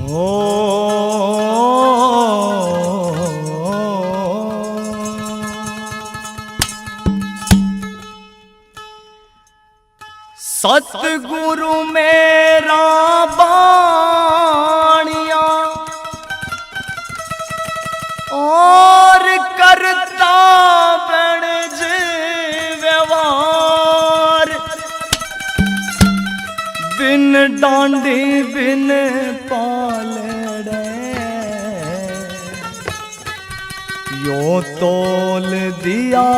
हो सतगुरु मेरा बाणिया और करता बणज व्यवहार बिन डांडी बिन पालड़े यो तोल दिया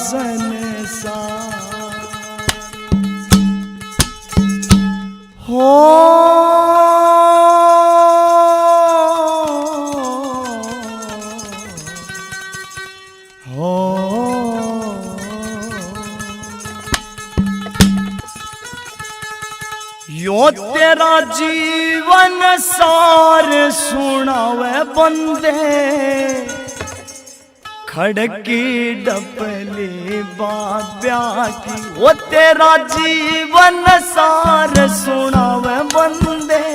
संसार हो यो तेरा जीवन सार सुनावे बंदे खड़की डपली बाब्या की। वो तेरा जीवन सार सुनावे बंदे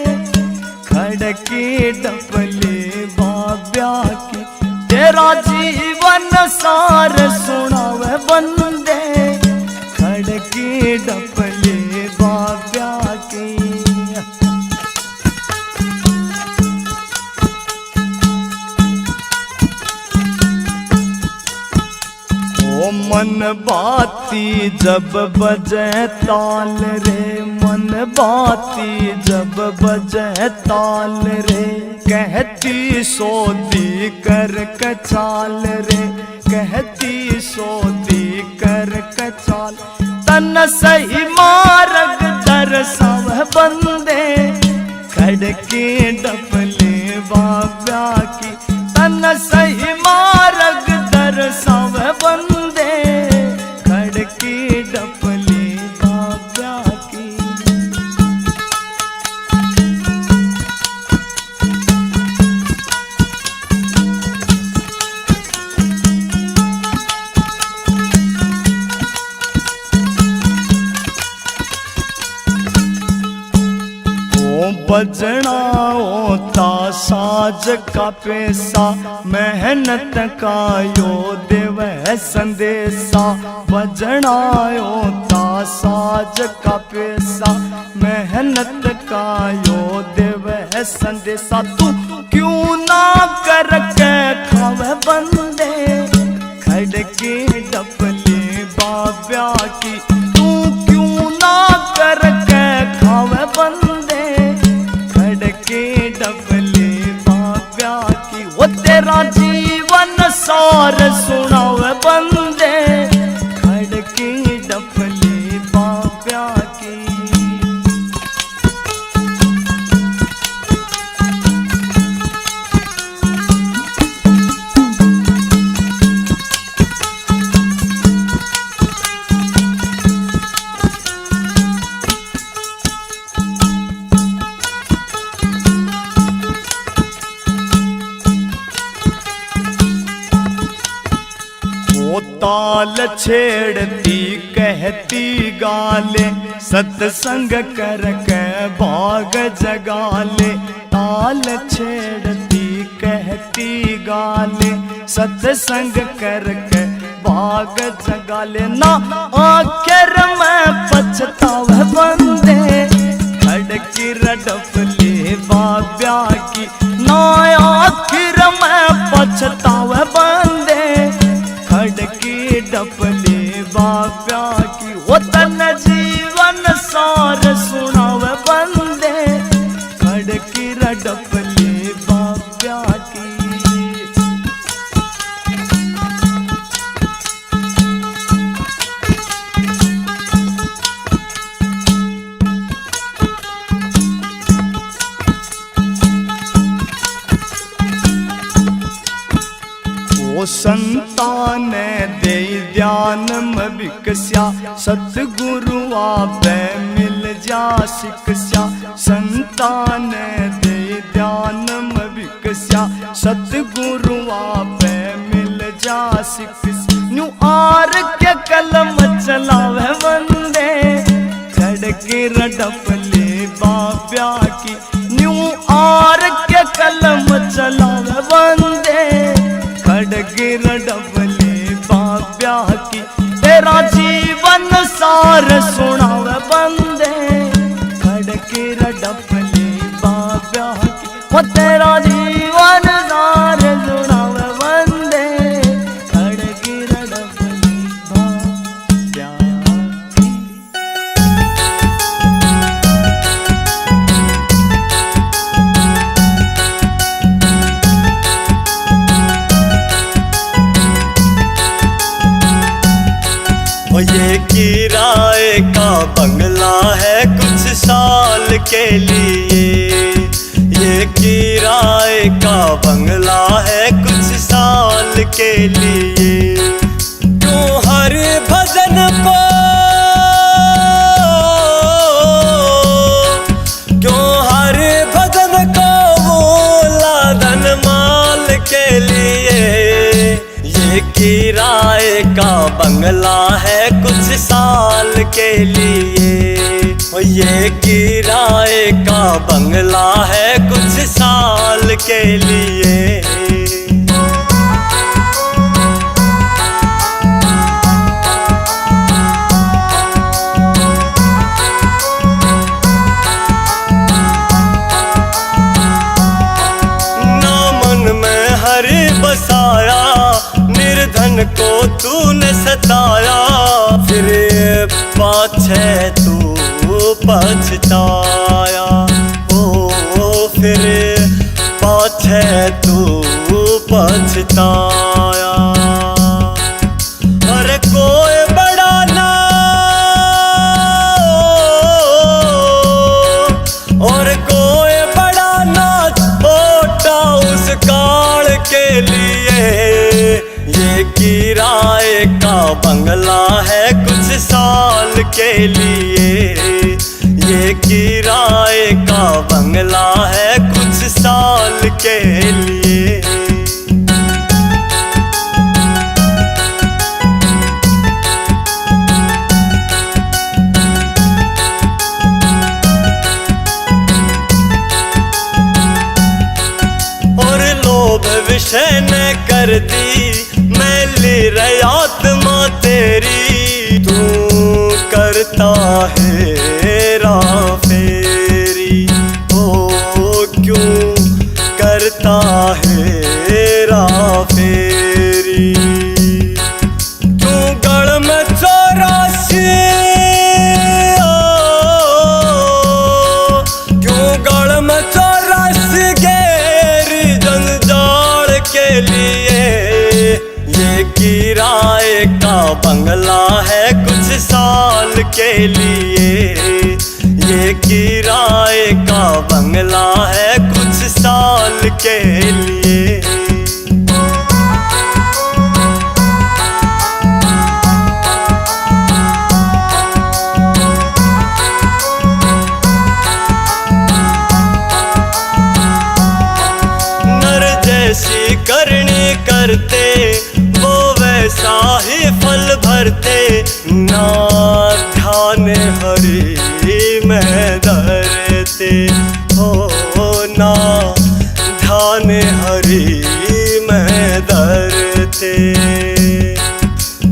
खड़की डपली बाब्या की। तेरा जीवन सार सुनावे बंदे खड़की डपली बाब्या की। ओ मन बाती जब बजे ताल रे, मन बाती जब बजे ताल रे, कहती सोदी कर कचाल रे, कहती सोदी कर कचाल। तन सही मार्ग दर्शाव बंदे खड़की डपले बाब्या की। तन सही मार्ग दर्शाव बंदे खड़की डपले बाब्या की। बजना होता साज का पैसा, मेहनत का यो देवे संदेशा। बजना होता साज का पैसा, मेहनत का यो देवे संदेशा। तू क्यों ना करके खावे बंदे खड़की डपली बाब्या की। तू क्यों ना करके खावे बंदे खड़की डपली बाब्या की। वो तेरा जीवन सार सुनावे बंदे खड़की डपली बाब्या की। ताल छेड़ती कहती गाले, सत्संग करके भाग जगाले। ताल छेड़ती कहती गाले, सत्संग करके भाग जगाले। ना आखिर में पछतावे बंदे खड़की डपली बाब्या की। ना आखिर में पछतावे बंदे खड़की डपली बाब्या की। वो तन जीवन सार सुनावे बंदे खड़की डपली बाब्या की। ओ संतान दे ध्यान में विकस्या, सतगुरु आपे मिल जा शिक्षा। संतान दे ध्यान में विकस्या, सतगुरु आपे मिल जा शिक्षा। न्यू आर के कलम चलावे बंदे खड़की डपली बाब्या की। न्यू आर के कलम चलावे बंदे, खड़ग रडबले बाब्या की तेरा जीवन सार सुनावे बंदे, खड़ग रडबले बाब्या की वो तेरा जीवन सार सुनावे बंदे, खड़ग रडबले बाब्या की। ये किराए का बंगला है कुछ साल के लिए, ये किराए का बंगला है कुछ साल के लिए। क्यों हर भजन को, क्यों हर भजन को बोला धन माल के लिए। ये किराए का बंगला है कुछ साल के लिए, ये किराए का बंगला है कुछ साल के लिए। ना मन में हरि बसाया, निर्धन को तूने सताया, फिर पाछे तू पछताया। ओ फिर पाछे तू पछताया। अरे कोई बड़ा ना और कोई बड़ा ना छोटा उस काल के लिए। ये किराए का बंगला है कुछ साल के लिए, ये किराए का बंगला है कुछ साल के लिए। और लोभ विषय न कर दी मैली रे आत्मा तेरी, तू करता है हेरा फेरी। ओ क्यों करता है हेरा फेरी। क्यों गढ़ में 84, क्यों गढ़ में 84 गैर जंजाल के लिए। ये किराए का बंगला है कुछ साल के लिए, ये किराए का बंगला है कुछ साल के लिए। नर जैसी करनी करते वो वैसा ही फल भरते, ना ध्यान हरि में धरते हो, ना ध्यान हरि में धरते।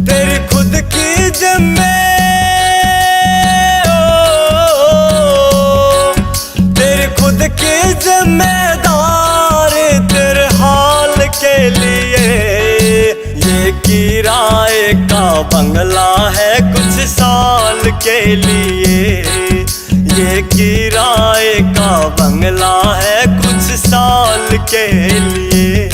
तेरी खुद की जिम्मे, तेरी खुद की जिम्मेदार तेरे हाल के लिए। ये किराए का बंगला है कुछ साल के लिए, ये किराए का बंगला है कुछ साल के लिए।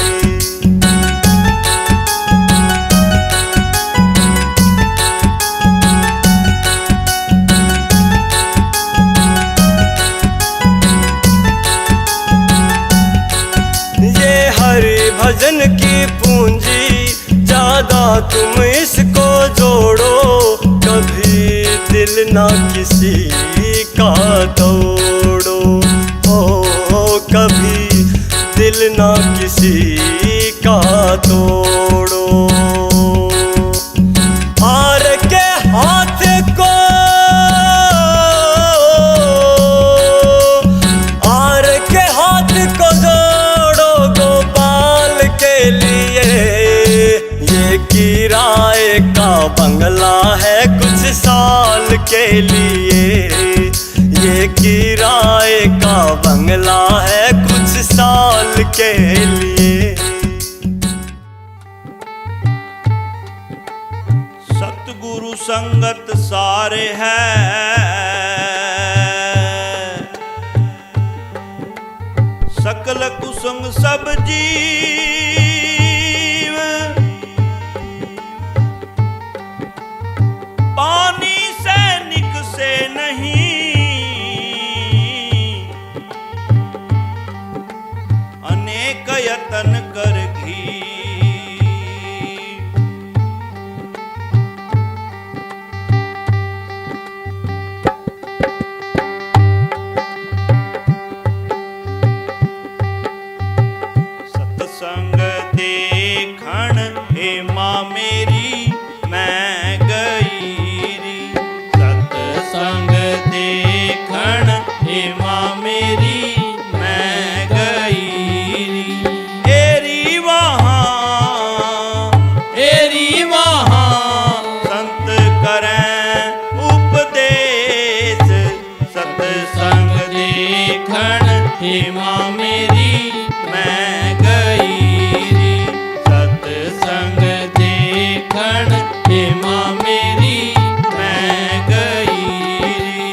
ये हरि भजन की पूंजी ज्यादा तुम इसको जोड़ो, कभी दिल ना किसी का तोड़ो। ओ कभी दिल ना किसी का तोड़ो। हार के हाथ को, हार के हाथ को लिए। ये किराए का बंगला है कुछ साल के लिए। सतगुरु संगत सारे है, सकल कुसंग सब जीव। पानी सैनिक से नहीं, अनेक यतन कर घी। सत्संग देखण हे माँ मेरी मैं गई री। सत्संग देखण हे माँ मेरी मैं गई री। एरी वहाँ संत करें उपदेश। सत्संग देखण हे माँ मेरी मैं गई री। सत्संग देखण हे माँ मेरी मैं गई री।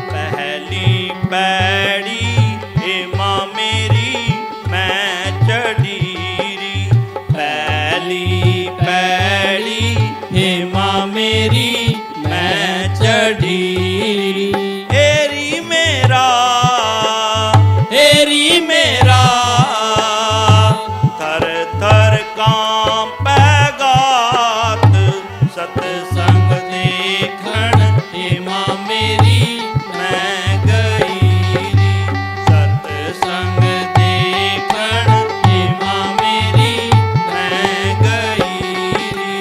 पहली पैड़ी हे माँ मेरी मैं चढ़ी री। पहली पैड़ी हे माँ मेरी मैं चढ़ी री। एरी मेरा थर थर कांपे गात। सत्संग देखण हे माँ मेरी मैं गई री। सत्संग देखण हे माँ मेरी मैं गई री।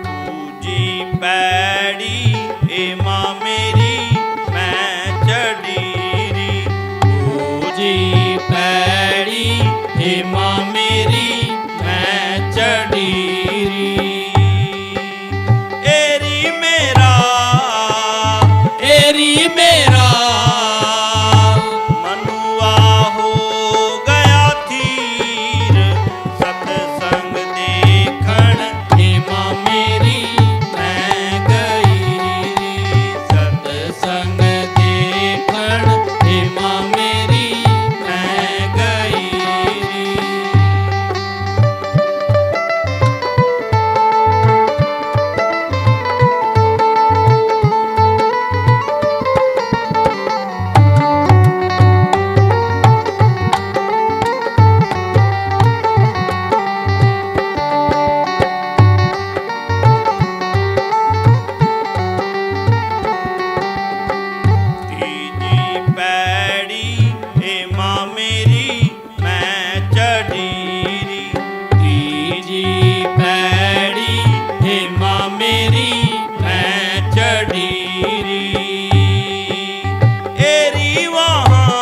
दूजी पैड़ी हे माँ मेरी मैं चढ़ी री। दूजी पैड़ी हे माँ मेरी मैं चढ़ी री। एरी मेरा मनुआ हो गया थीर। सत्संग देखण हे माँ मेरी मैं गई री। सत्संग देखण हे माँ मेरी मैं गई री। तीजी पैड़ी हे माँ मेरी मैं चढ़ी री। तीजी पैड़ी हे माँ मेरी मैं चढ़ी री। एरी वहाँ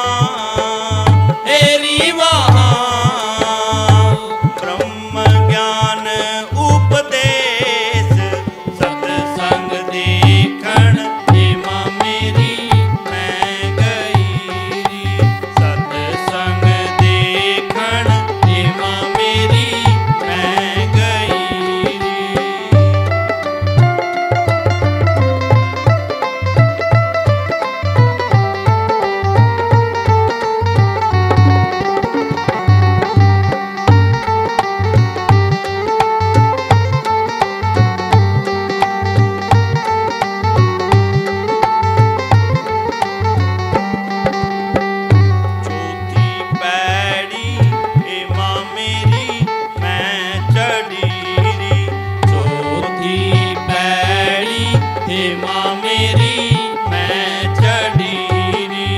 ब्रह्म ज्ञान उपदेश। सत्संग देखण हे माँ मेरी मैं गई री। सत्संग देखण हे माँ मेरी मैं गई री। माँ मेरी मैं चढ़ी री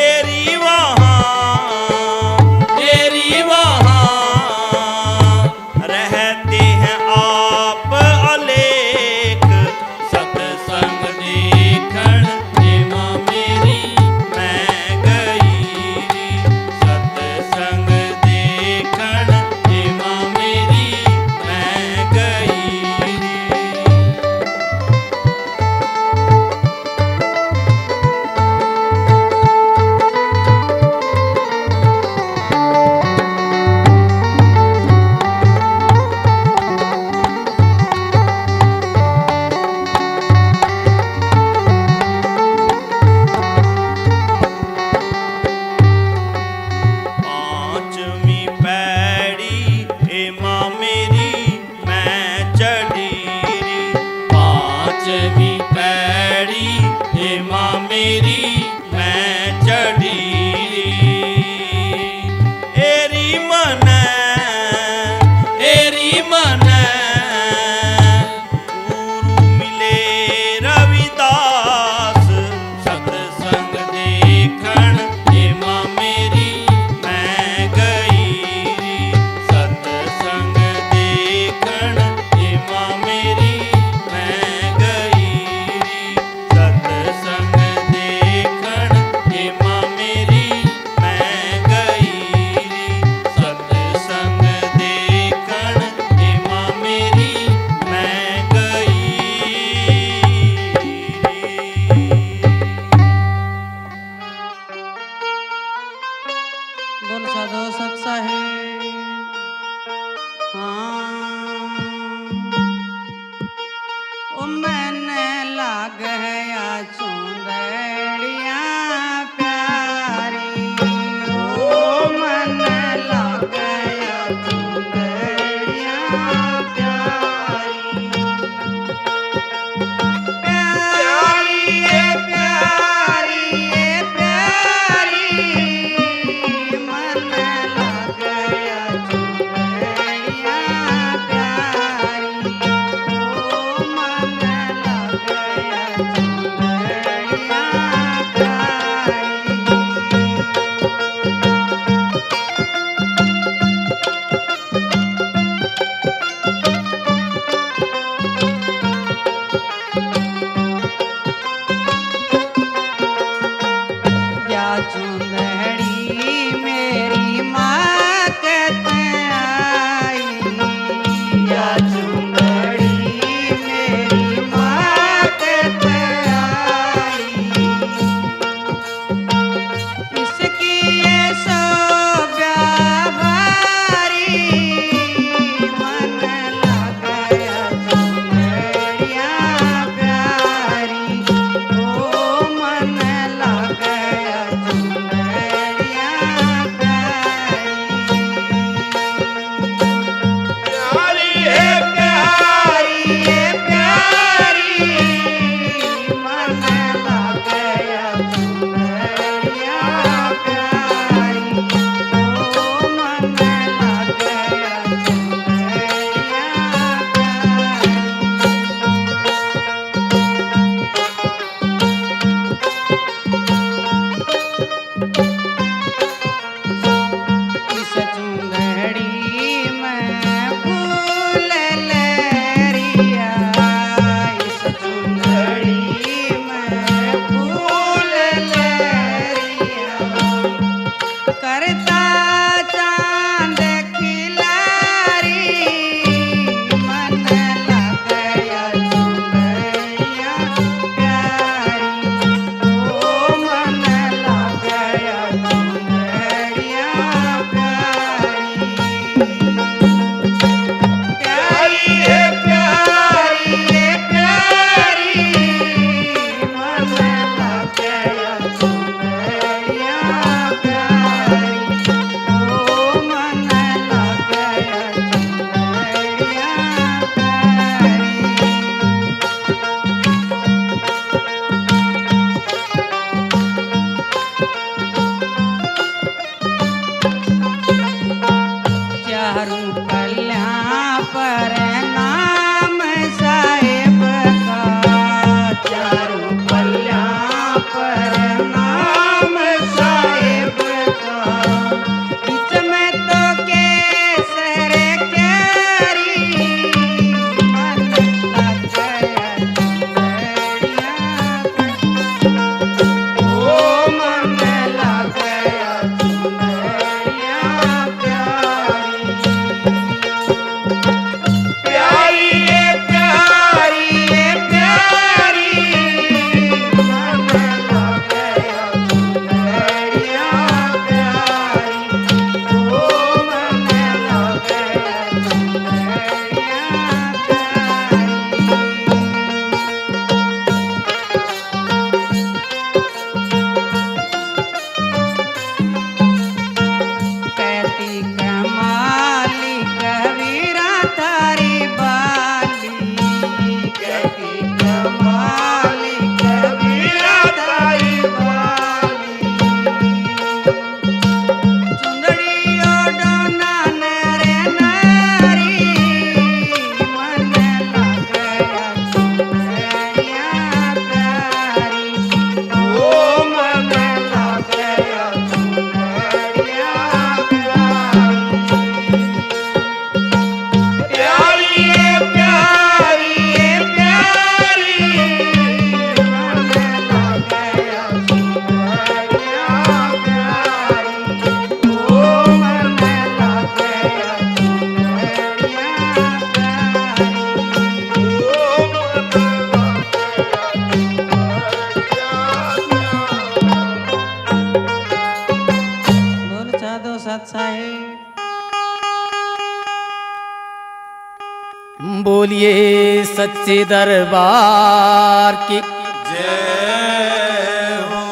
एरी वहाँ रहते हैं आप अलेख सत्संग देखण हे माँ मेरी मैं गई री सत्संग देखण हे माँ मेरी मैं गई री पांचवी पैड़ी हे माँ मेरी मैं चढ़ी री पांचवी पैड़ी हे माँ मेरी मैं चढ़ी री एरी मन गुरु मिले रविदास सत्संग देखण हे माँ मेरी मैं गई री सत्संग देखण हे माँ मेरी मैं गई री सत्संग देखण हे माँ मेरी मैं गई री सत्संग देखण हे माँ मेरी मैं गई बोल साधो सत साहेब हाँ ओ मैंने लाग है या चुंदड़िया प्यारी ओ मैंने लाग है या चुंदड़िया प्यारी प्यारी ये प्यारी मन लग गया चुंदड़िया प्यारी ओ मन लग गया चुंदड़िया अच्छा है। बोलिए सच्चे दरबार की जय हो।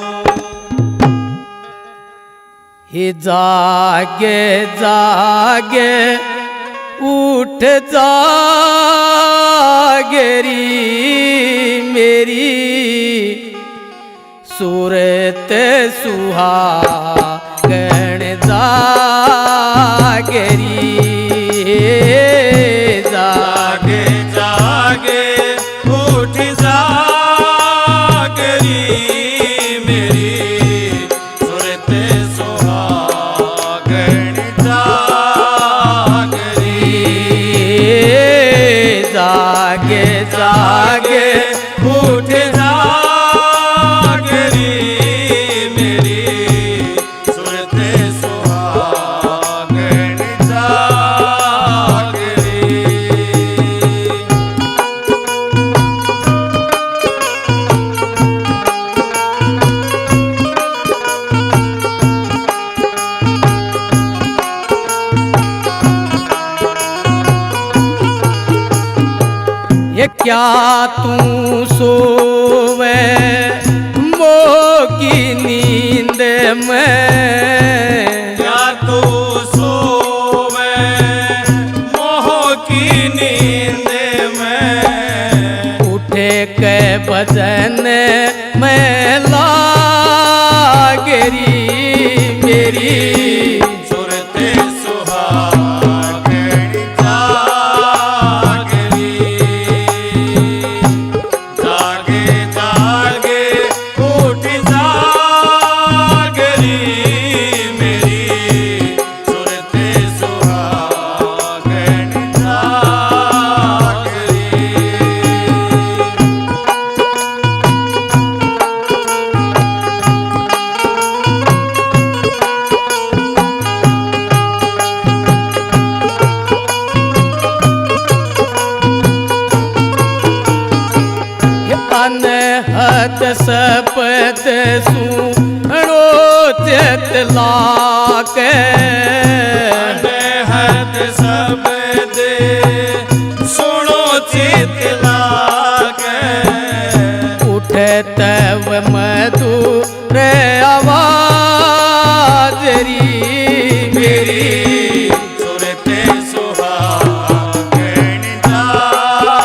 हे जागे जागे उठ जागरी मेरी सूरत सुहागण जागरी जागे जागे उठ जागरी मेरी सूरत सुहागण जागरी। जागे जागे उठ जागरी मेरी सूरत सुहागण जागरी। ये क्या तू सोवे मोगी नींद में क्या तू सोवे मोह की नींद में उठे के भजन में लागरी मेरी सूरत सुहागण जागरी। जागे जागे उठ जागरी मेरी सूरत सुहागण जागरी। अनहद सपद सुनो चतला के अनहद शब्द सुनो चितला के उठे तव मधुर आवाजरी मेरी सूरत सुहागण जागरी।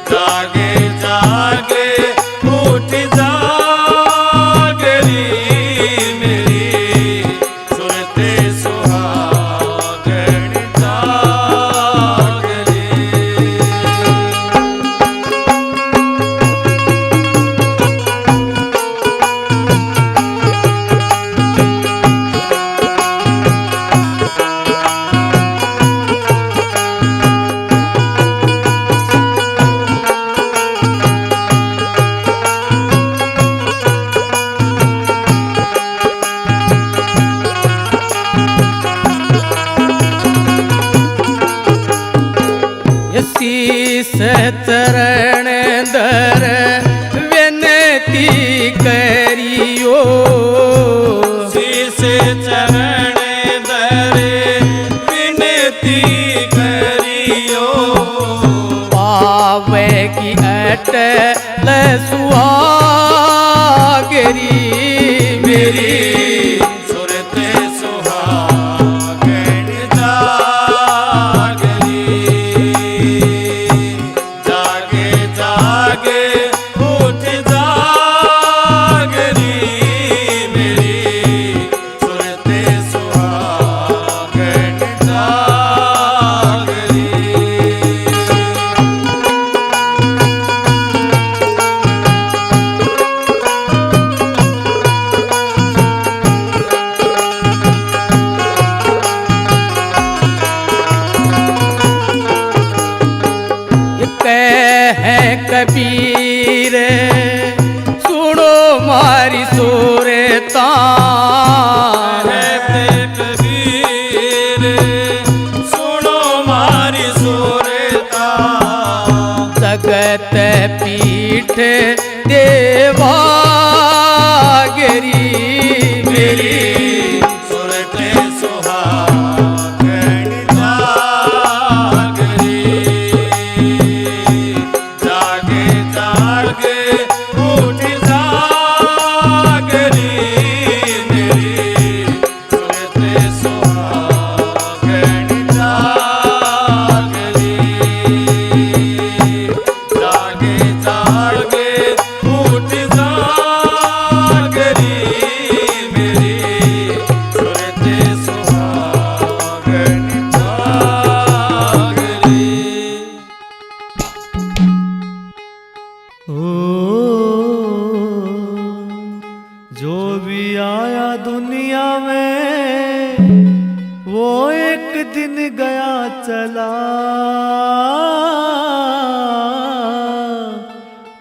जागे जागे उठ जागरी मेरी सूरत सुहागण जागरी। शीस चरण दर विनती करियो शीस चरण दरे विनती करियो पावे की अटल सुहागरी मेरी सूरत सुहागण जागरी। जागे जागे उठ जागरी मेरी सूरत सुहागण जागरी। है कबीर सुनो मारी सूरता कहते कबीर सुनो मारी सूरता। जगत पीठ देवागरी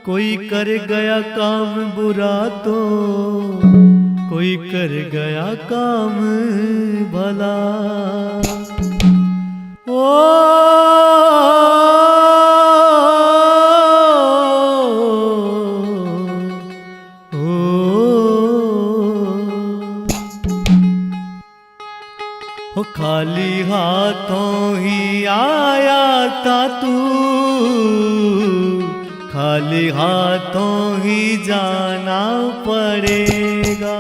कोई कर गया काम बुरा तो कोई कर गया काम भला। ओ खाली हाथों ही आया था तू, खाली हाथों ही जाना पड़ेगा।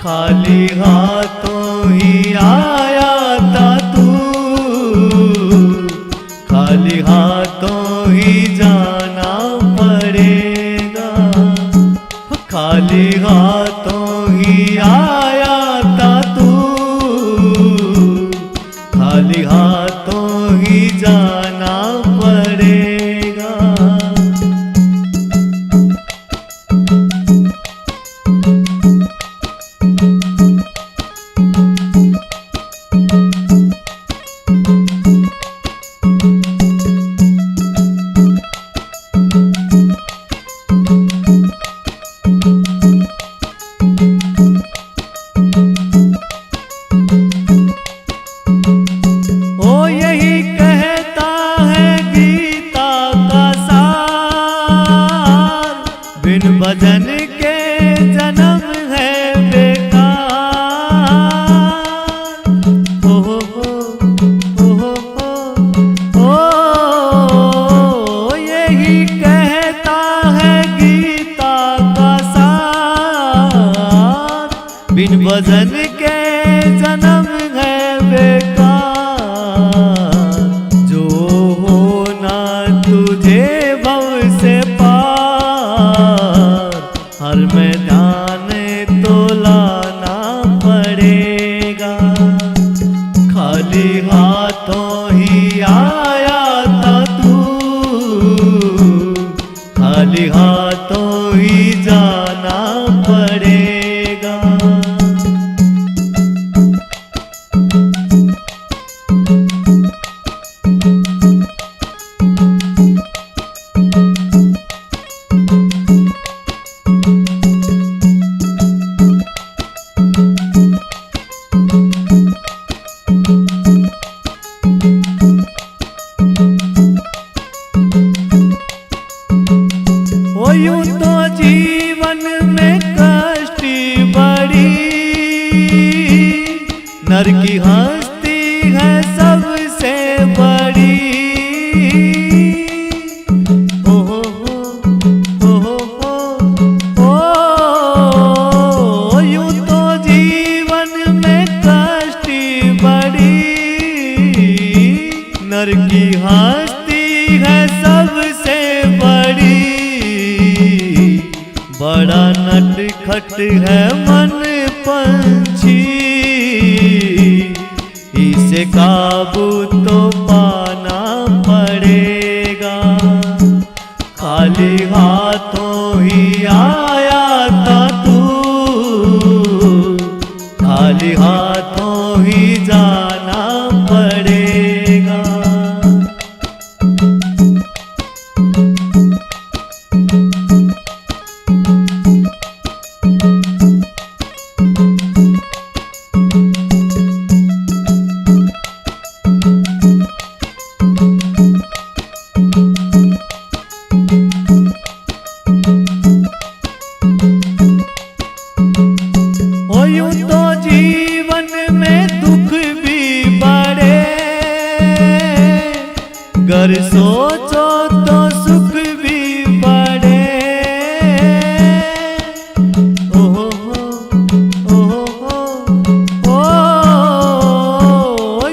खाली हाथों ही आया था तू, खाली हाथों ही जाना पड़ेगा। खाली हाथों ही आया था तू, खाली हाथों ही जाना पड़ेगा। बिन भजन के जन्म है बेकार। ओ यही कहता है गीता का सार। बिन भजन के जन्म है बेकार। जो होना तुझे भव से हर मैदान तो लाना पड़ेगा। खाली हाथों ही आया था तू, खाली हाथों ही जाना पड़ेगा। यूं तो जीवन में कष्ट बड़ी, नर की हस्ती है सबसे बड़ी। ओ यूं तो जीवन में कष्ट बड़ी, नर की हस्ती है सबसे बड़ी। बड़ा नटखट है मन पंछी, इसे काबू तो पाना पड़ेगा। खाली हाथों ही आया था तू, खाली हाथों ही जाना पड़ेगा। यूं तो जीवन में दुख भी बड़े, गर सोचो तो सुख भी बड़े।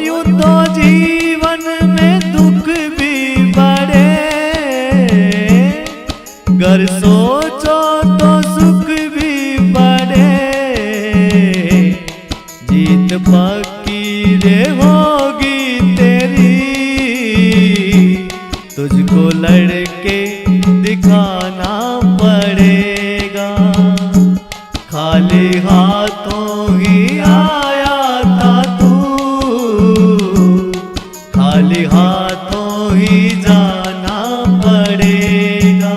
यूं तो जीवन में दुख भी बड़े, गर सोचो तो सुख भी बड़े। जीत पक्की रे होगी तेरी, तुझको लड़के दिखाना पड़ेगा। खाली हाथों ही आया था तू, खाली हाथों ही जाना पड़ेगा।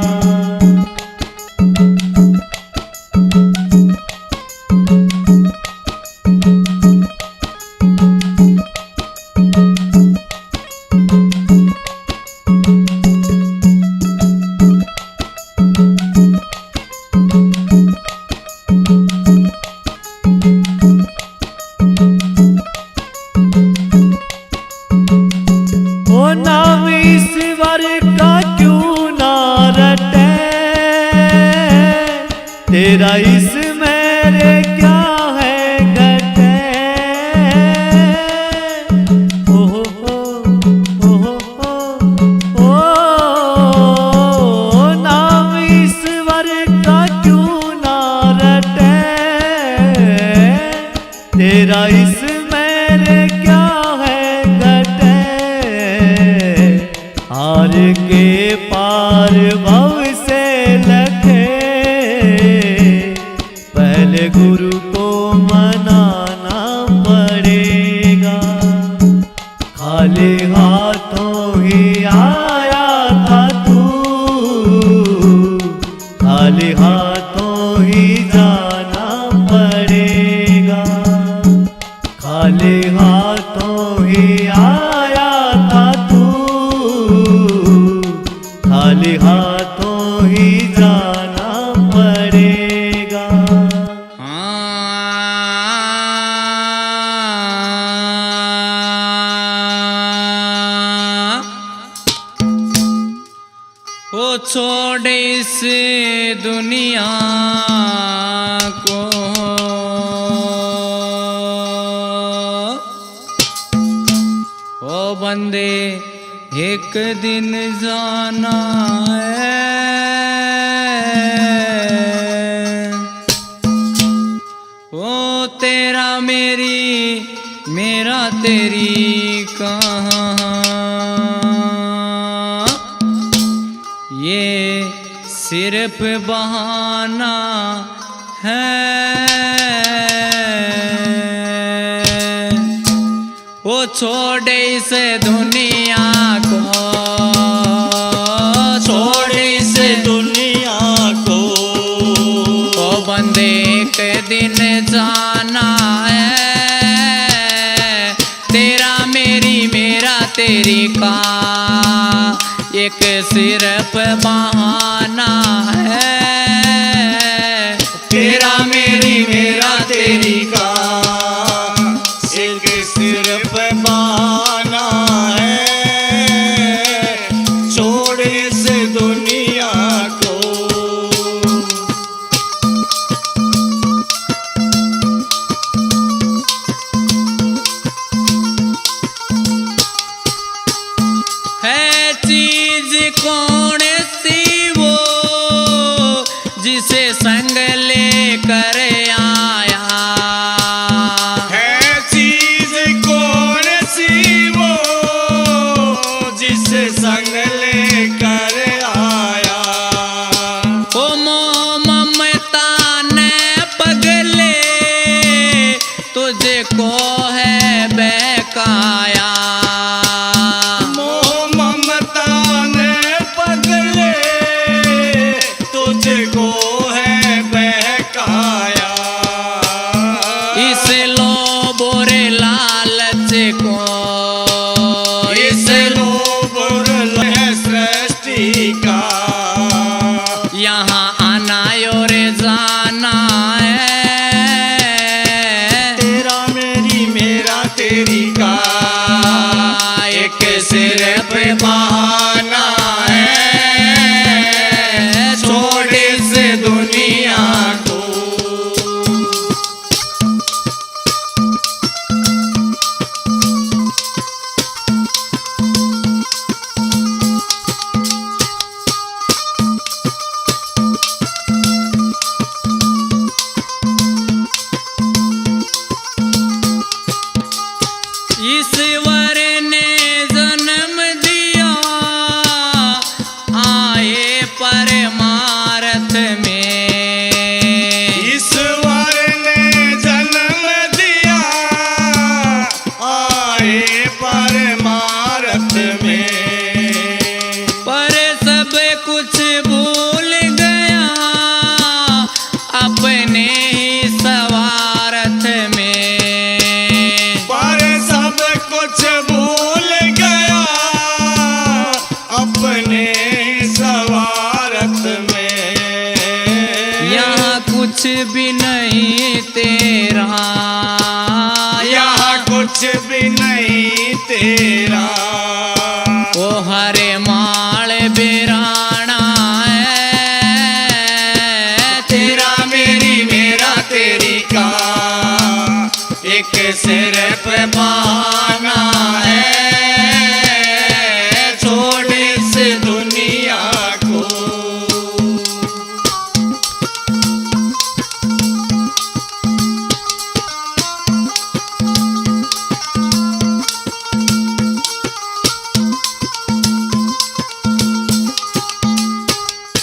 ईश्वर का क्यों ना रटे, तेरा इस मेरे क्या है घटे। नाम ईश्वर का क्यों ना रटे, तेरा इस मेरे क्या है घटे। हार के पार भव से लखे, पहले गुरु को मनाना पड़ेगा। खाली हाथों ही आया था तू, खाली हाथों ही जाना पड़ेगा। खाली हाथों ही आया था तू, खाली हाथों ही जाना पड़ेगा। वो छोड़े इस दुनिया को, ओ बंदे एक दिन जाना है। ओ तेरा मेरी मेरा तेरी कहाँ, ये सिर्फ बहाना है। वो छोड़े इस दुनिया को, छोड़े इस दुनिया को, ओ बंदे एक दिन जाना है। तेरा मेरी मेरा तेरी का एक सिर्फ बहाना है। तेरा मेरी मेरा तेरी का एक सिर्फ बहाना है। छोड़ इस दुनिया को। है चीज कौन सी वो जिसे संग लेकर आया, है चीज कौन सी वो जिसे संग लेकर आया। ओ मोह ममता ने पगले तुझको है बहकाया। मोह ममता ने पगले तुझको है बहकाया। इस लोभ और लालच को, इस लोभ और है सृष्टि का। यहाँ आना और जाना है। तेरा मेरी मेरा तेरी का एक सिर्फ बहाना है। छोड़ इस दुनिया को। ईश्वर ने जन्म दिया आए परमार्थ में। ईश्वर ने जन्म दिया आए परमार्थ में। पर सब कुछ भूल गया अपने ही स्वार्थ में। पर सब कुछ भूल गया अपने स्वार्थ में। यहाँ कुछ भी नहीं तेरा, यहाँ कुछ भी नहीं तेरा। ओ हर के माल बिराना है, तेरा मेरी मेरा तेरी का एक सिर पे बहाना है, छोड़ इस दुनिया को।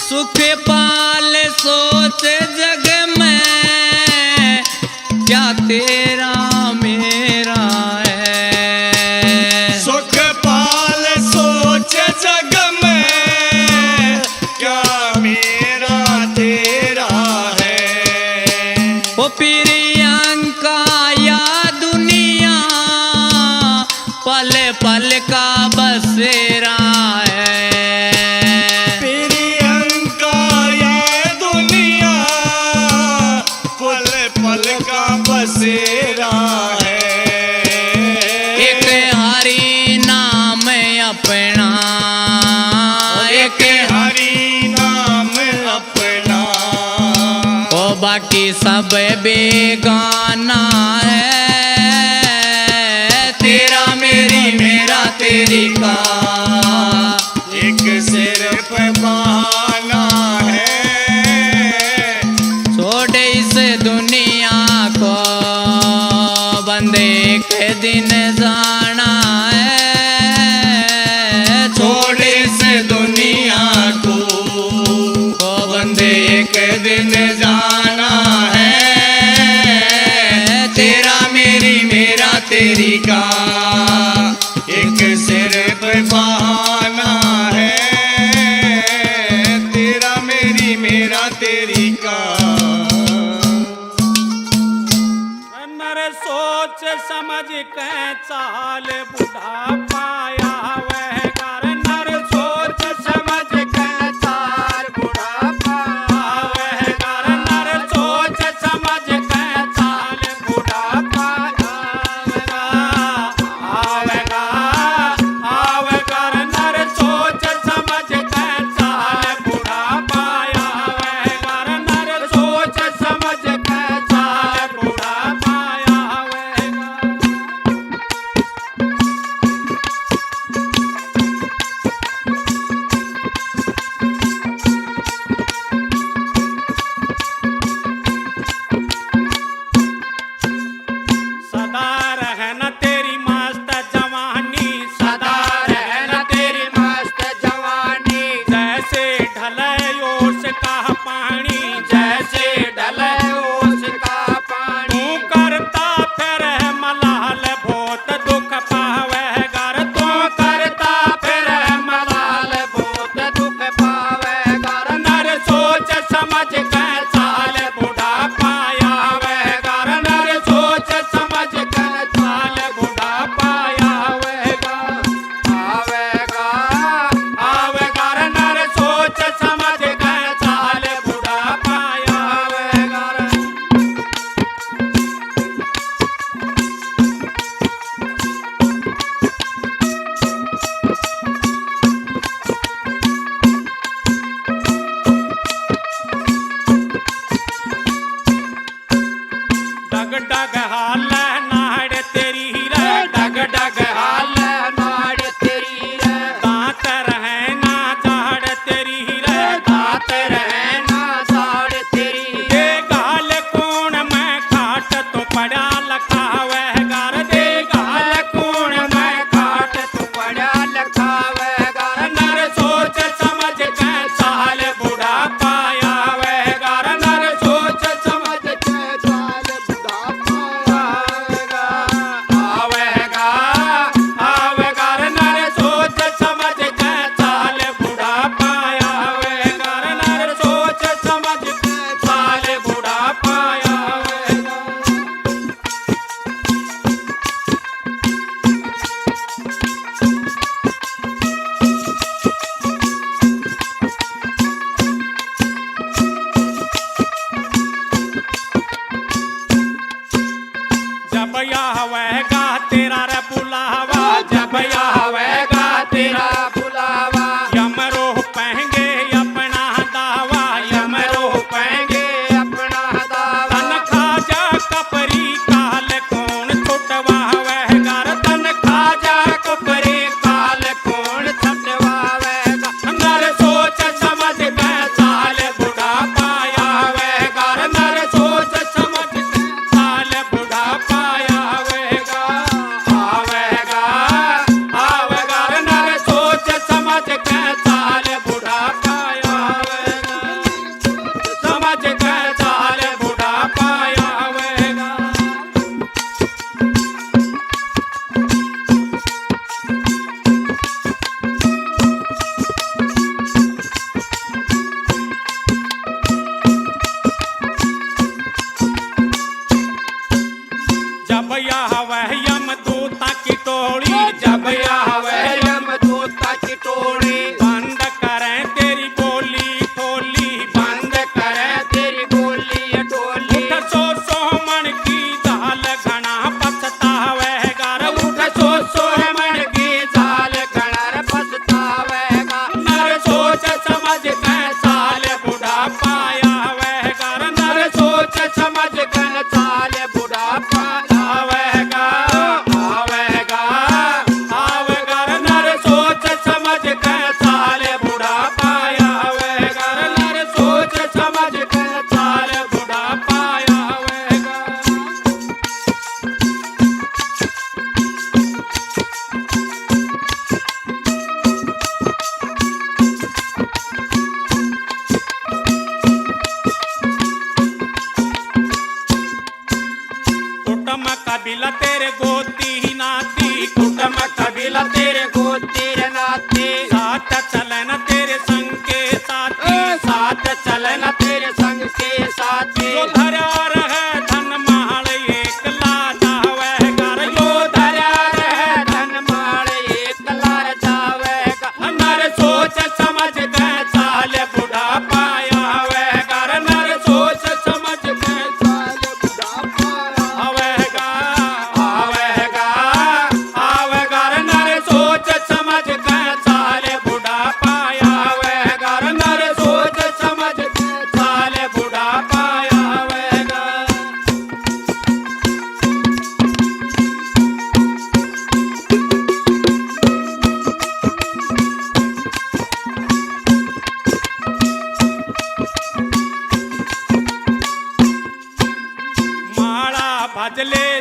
सुख पाल सोच जग में क्या तेरा मेरा है, सुख पाल सोच जग में क्या मेरा तेरा है। ओ प्रियंका या दुनिया पल पल का बसेरा है, प्रियंका ये दुनिया पल पल का बसेरा है। एक हरि नाम अपना, एक हरि नाम अपना, ओ बाकी सब बेगाना है, तेरा मेरी मेरा तेरी का एक सिर पे बहाना है, छोड़ इस दुनिया को बंदे एक दिन जाना है, छोड़ इस दुनिया को बंदे एक दिन जाना है, तेरा मेरी मेरा तेरी का एक सिर पे बहाना है, तेरा मेरी मेरा तेरी का। नर सोच समझ के चाल बुढ़ा पाया वह कर, नर सोच समझ के चाल बुढ़ा पाया वह कर, नर सोच समझ के चाल बुढ़ा पाया आवेगा आवेगा, नर सोच समझ के चाल बुढ़ा पाया वह कर, नर सोच समझ के चाल बुढ़ा पाया वह कर।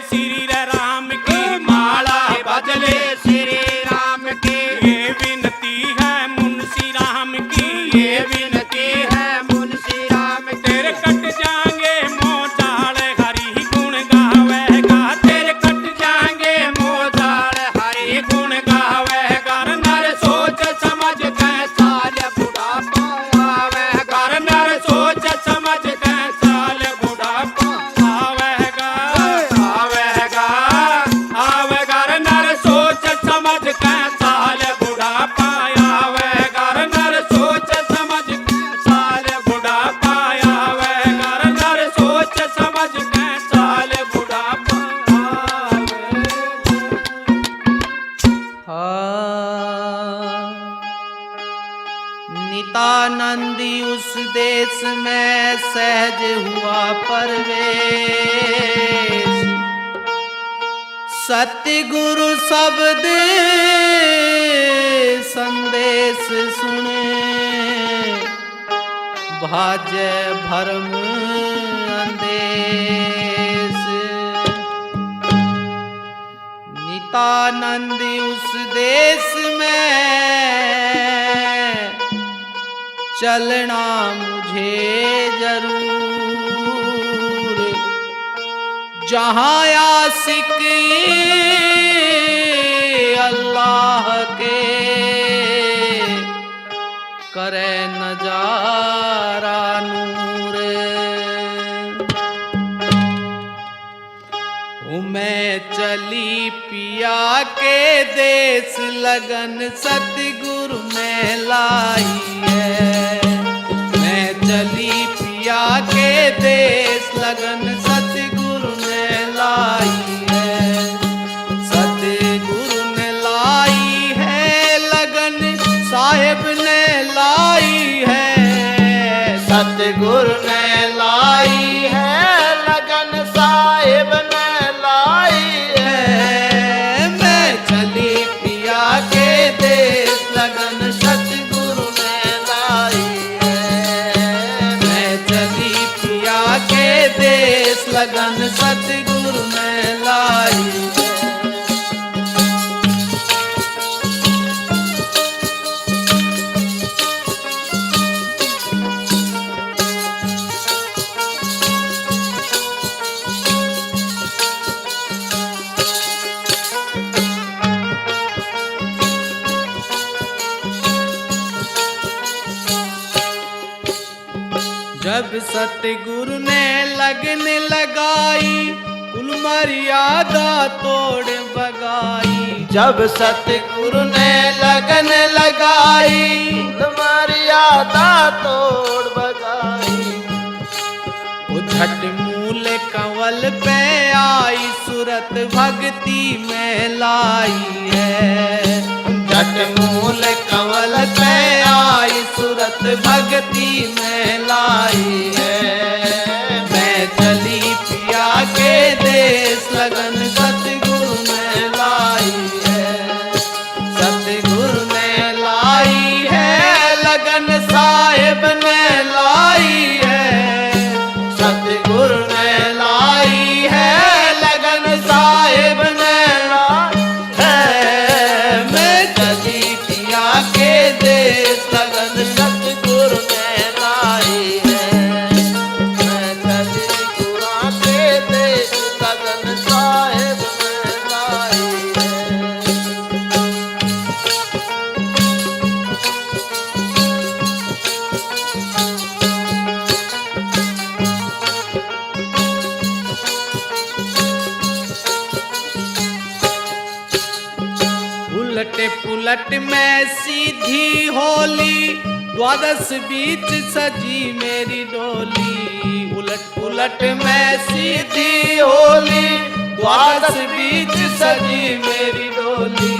श्री राम की माला बजले श्री राम की ये विनती है मुंशी राम की ये विनती है मुंशी राम की तेरे कट जाएंगे मोजाल हरि गुण गावेगा तेरे कट जाएंगे मोजाल हरि गुण गावेगा नर सोच समझ के साल बुढ़ापा आवेगा नर सोच समझ के साल बुढ़ापा आवेगा आवेगा आवेगा नर सोच समझ के साल बुढ़ापा आवेगा नर सोच समझ के साल बुढ़ापा आवेगा नर सोच समझ के साल बुढ़ापा नितानंदी उस देश में सहज हुआ परवेश सतगुरु शब्द संदेश सुने भाजे भरम अंदेश नितानंदी उस देश में चलना मुझे जरूर जहाँ आशिक अल्लाह के करे नजारा नूर हूँ मैं चली पिया के देश लगन सतगुरु ने लाई है मैं चली पिया के देश लगन सतगुरु ने लाई है सतगुरु ने लाई है लगन साहिब ने लाई है सतगुरु ने लाई है लगन साहिब ने लाई है मैं चली पिया के देश लगन सतगुरु ने लाई है मैं चली पिया के देश लगन सतगुरु ने लाई है जब सतगुरु ने लगन लगाई कुल मर्यादा तोड़ बगाई जब सतगुरु ने लगन लगाई मर्यादा तोड़ बगाई वो झट मूल कंवल पे आई सूरत भक्ति में लाई है झट मूल कंवल पे आई सूरत भक्ति में लाई है मैं चली पिया के देश लगन सतगुरु ने लाई है सतगुरु ने लाई है लगन साहिब ने लाई है सतगुरु ने लाई है लगन साहिब ने लाई है मैं चली पिया के देश लगन सतगुरु ने लाई है मैं चली गुरा के देश लगन साहिब ने लाई है उलट पुलट में सीधी होली द्वादश बीच सजी मेरी डोली उलट पुलट में सीधी होली द्वादश बीच सजी मेरी डोली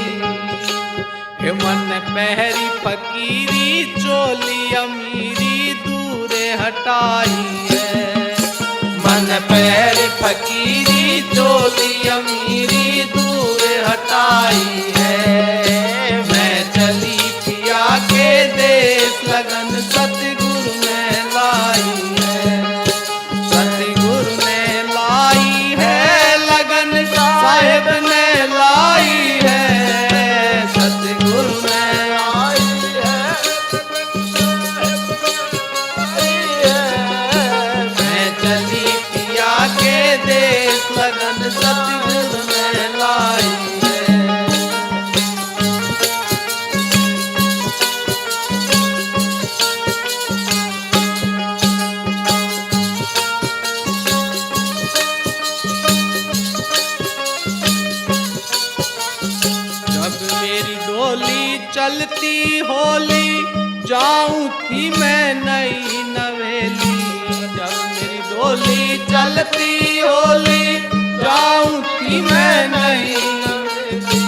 हे मन पहरी फकीरी चोली अमीरी दूरे हटाई है मन पहरी फकीरी चोली अमीरी दूरे हटाई है मैं चली पिया के देश लगन सतगुरु ने लाई है सतगुरु ने लाई है लगन चलती होली जाऊं थी मैं नई नवेली। जब मेरी डोली चलती होली जाऊं थी मैं नई नवेली।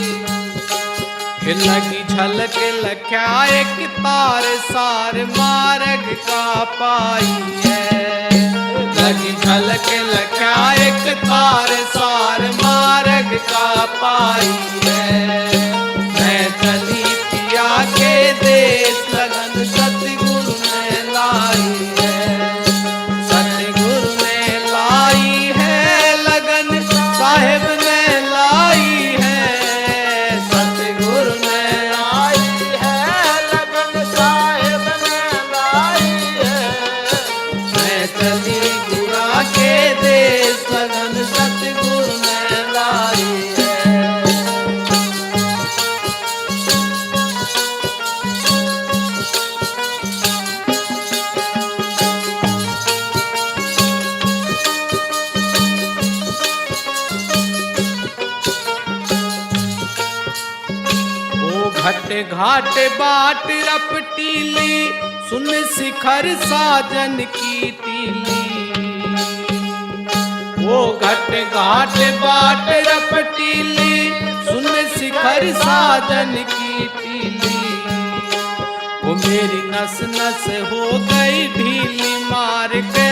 लगी झलक लख्या एक तार सार मार्ग का पाई है। लगी झलक लख्या एक तार सार मार्ग का पाई है। मैं चली पिया के देश लगन सतगुरु ने लाई है। सतगुरु ने लाई है लगन साहेब ने लाई है। सतगुरु ने लाई है लगन साहेब ने लाई है। मैं चली गुरा के देश लगन सतगुरु ने लाई है। घट घाट बाट रपटीली सुन शिखर साजन की तीली। वो घट घाट बाट रपटीली सुन शिखर साजन की तीली। वो मेरी नस नस हो गई ढीली मार के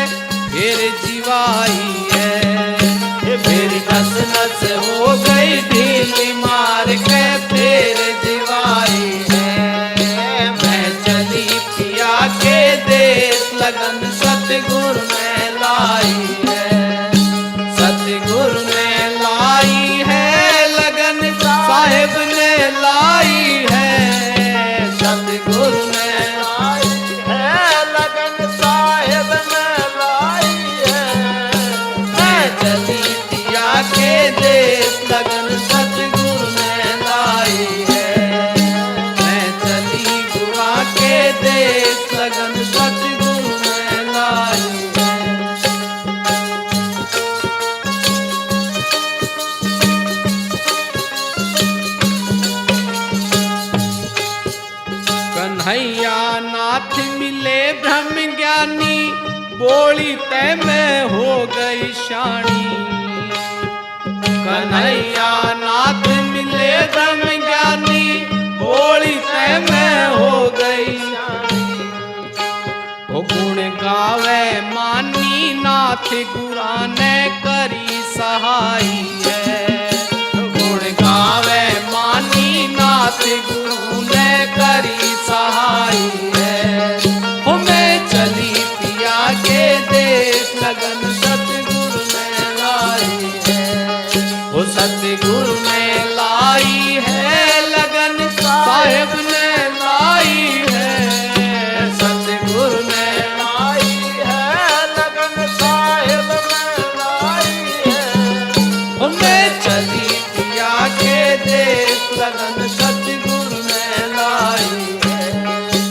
फिर जीवाई है। मेरी नस नस हो गई ढीली मार के फिर जीवाई है। मैं चली पिया के देश लगन सतगुरु ने लाई है। सतगुरु ने लाई है लगन साहेब ने लाई है। सतगुरु ने लाई है लगन साहेब ने लाई है। मैं चली पिया के देश लगन सतगुरु ने लाई है। मैं चली गुरा के देश लगन सतगुरु ने लाई है। कन्हैया नाथ मिले ब्रह्म ज्ञानी बोली तय में हो गई शानी। कन्हैया नाथ मिले ब्रह्म ज्ञानी बोली तय में हो गई शानी। वो गुण गावे मानी नाथ गुरा ने करी सहाई है। गुण गावे मानी नाथ गुरु ने करी सहाई है। वो मैं चली पिया के देश लगन सतगुरु ने लाई है। वो सतगुरु ने लाई है लगन साहेब ने लाई है। सतगुरु ने लाई है लगन साहेब ने लाई है। वो मैं चली पिया के देश लगन सतगुरु ने लाई है।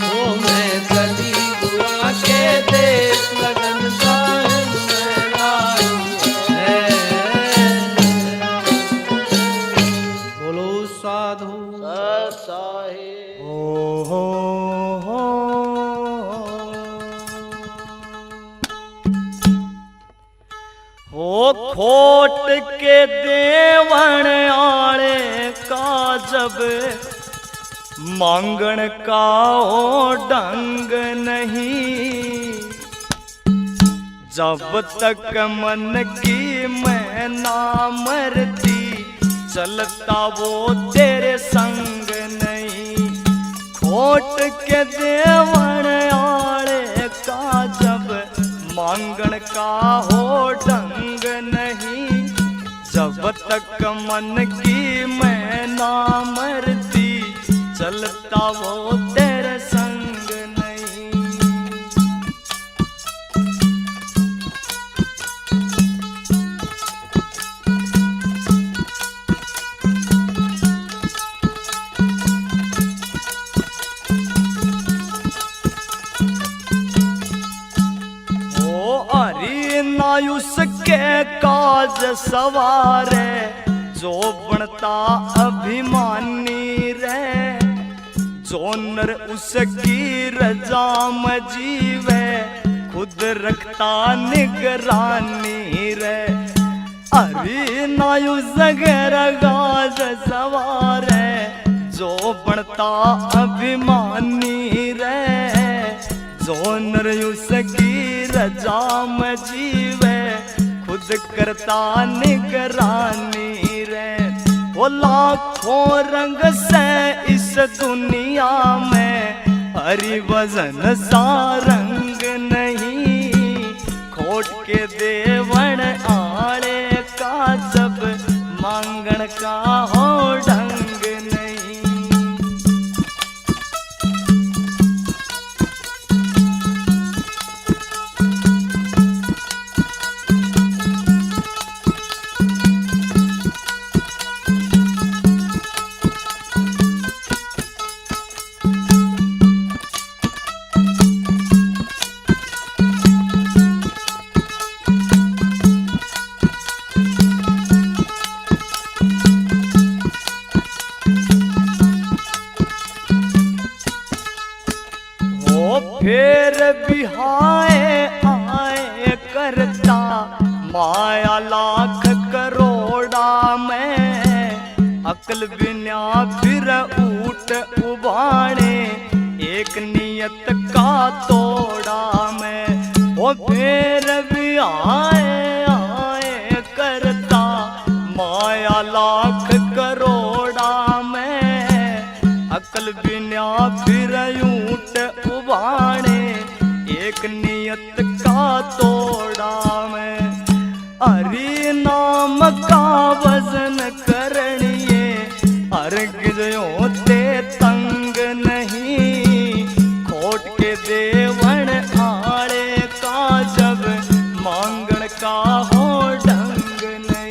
वो मैं चली गुरा के देश लगन साहेब ने लाई है। बोलो साधु साहेब हो खोट के देवण आले का जब मांगण का हो ढंग नहीं। जब तक मन की मैं ना मरती चलता वो तेरे संग नहीं। खोट के देवण आले का जब मांगण का हो ढंग नहीं। जब तक मन की मैं ना मरती चलता वो तेरे संग नहीं। नायुस के काज सवारे जो बनता अभिमानी रे। जो नर उसकी रजा में जीवे खुद रखता निगरानी रे। अरे नायु जगर गाज सवार जो बनता अभिमानी रे। जो नर उसकी रजा में जीवे खुद करता निगरानी रे। वो लाखों रंग से इस दुनिया में हरि वजन सा रंग नहीं। खोट के देवण आड़े का जब मांगण का हो ढंग नहीं। फिर बिहाए आए करता माया लाख करोड़ा में। अकल बिना फिर ऊट उबाणे एक नियत का तोड़ा में। वो फिर भी आए करता माया लाख करोड़ा में। अकल बिना फिर ऊट उबाणे एक नियत का तोड़ा में। हरि नाम का वजन करनिए अर्घ ते तंग नहीं। खोट के देवण आड़े का जब मांगण का हो ढंग नहीं।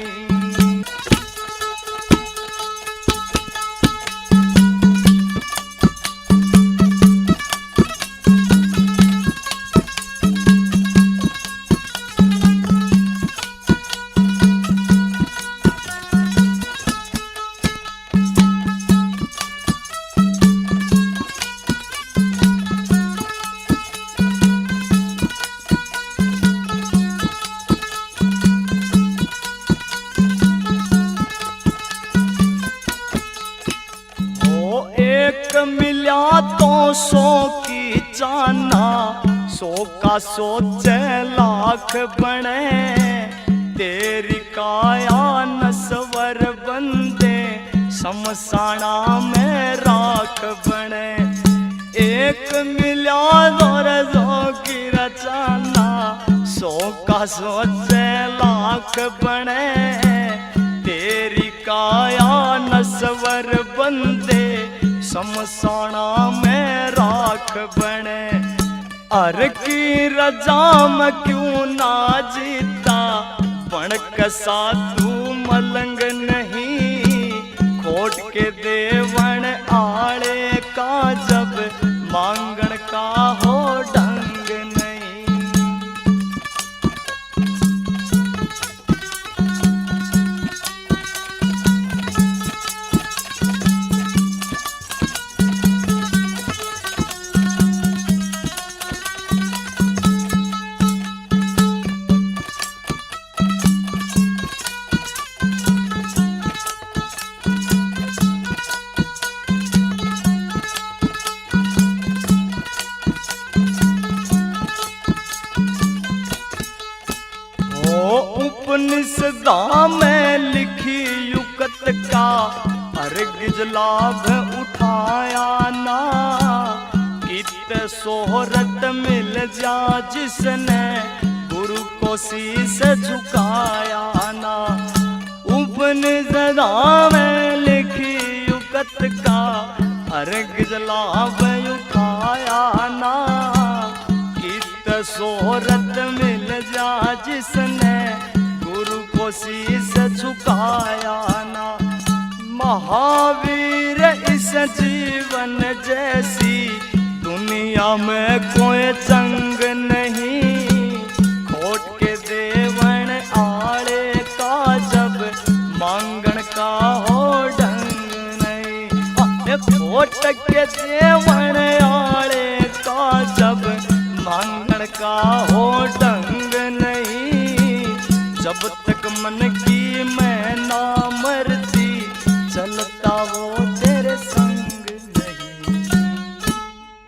एक मिल्या तो 100 की जाना 100 का सोचे लाख बने। तेरी काया नस्वर बंदे शमशाना में राख बने। एक मिल्या और 100 की रचाना 100 का सोचे लाख बने। तेरी काया नस्वर बंदे शमशाना में राख बने। अर की रजा में क्यों ना जीता पणक साधु मलंग नहीं। खोट के देवण आड़े का जब मांगण का हो ढंग नहीं। उपनिषदा में लिखी युगत का अर्घ लाभ उठाया ना। कित सोहरत मिल जा जिसने गुरु को शीश झुकाया ना। उपनिषदा में लिखी युगत का अर्घ लाभ उठाया ना। कित सोहरत मिल जा जिसने गुरु को शीश झुकाया ना। महावीर इस जीवन जैसी दुनिया में कोई जंग नहीं। खोट के देवण आड़े का जब मांगण का हो ढंग नहीं। खोट टके देवण आले का जब मांगण का हो ढंग नहीं। जब तक मन की मैं ना मरती चलता वो